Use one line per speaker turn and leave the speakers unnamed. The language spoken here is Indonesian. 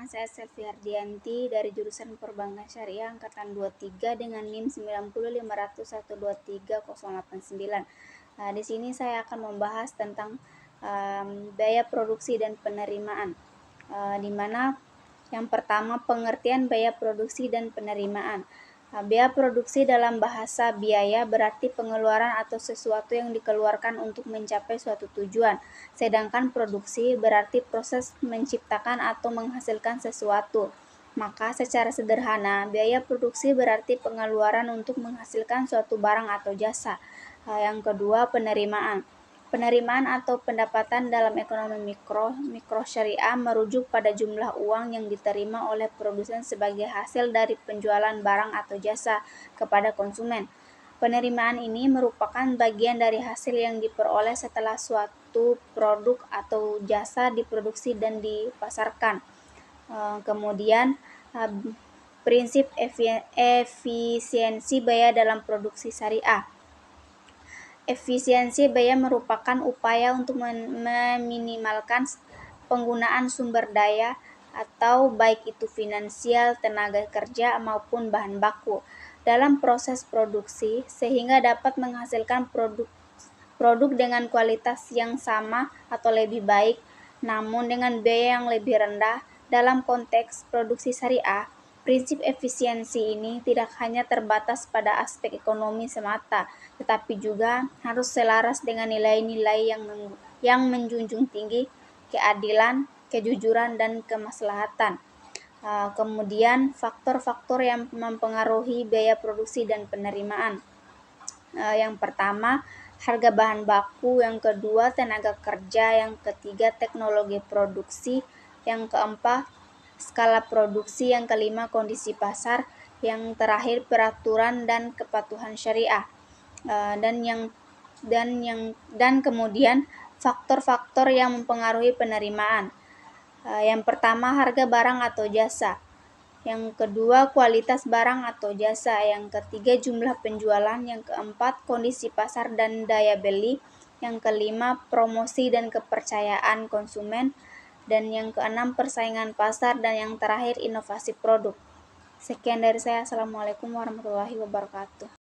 saya Selvi Hardianti dari jurusan Perbankan Syariah angkatan 23 dengan NIM 905001230889. Nah, di sini saya akan membahas tentang biaya produksi dan penerimaan. Di mana yang pertama pengertian biaya produksi dan penerimaan. Biaya produksi dalam bahasa biaya berarti pengeluaran atau sesuatu yang dikeluarkan untuk mencapai suatu tujuan. Sedangkan produksi berarti proses menciptakan atau menghasilkan sesuatu. Maka secara sederhana, biaya produksi berarti pengeluaran untuk menghasilkan suatu barang atau jasa. Yang kedua, penerimaan. Penerimaan atau pendapatan dalam ekonomi mikro syariah merujuk pada jumlah uang yang diterima oleh produsen sebagai hasil dari penjualan barang atau jasa kepada konsumen. Penerimaan ini merupakan bagian dari hasil yang diperoleh setelah suatu produk atau jasa diproduksi dan dipasarkan. Kemudian prinsip efisiensi biaya dalam produksi syariah. Efisiensi biaya merupakan upaya untuk meminimalkan penggunaan sumber daya atau baik itu finansial, tenaga kerja, maupun bahan baku dalam proses produksi sehingga dapat menghasilkan produk dengan kualitas yang sama atau lebih baik namun dengan biaya yang lebih rendah. Dalam konteks produksi syariah, prinsip efisiensi ini tidak hanya terbatas pada aspek ekonomi semata, tetapi juga harus selaras dengan nilai-nilai yang menjunjung tinggi keadilan, kejujuran, dan kemaslahatan. Kemudian faktor-faktor yang mempengaruhi biaya produksi dan penerimaan. Yang pertama, harga bahan baku, yang kedua tenaga kerja, yang ketiga teknologi produksi, yang keempat skala produksi, yang kelima kondisi pasar, yang terakhir peraturan dan kepatuhan syariah. Dan kemudian faktor-faktor yang mempengaruhi penerimaan. Yang pertama harga barang atau jasa, yang kedua kualitas barang atau jasa, yang ketiga jumlah penjualan, yang keempat kondisi pasar dan daya beli, yang kelima promosi dan kepercayaan konsumen, dan yang keenam persaingan pasar, dan yang terakhir inovasi produk. Sekian dari saya. Assalamualaikum warahmatullahi wabarakatuh.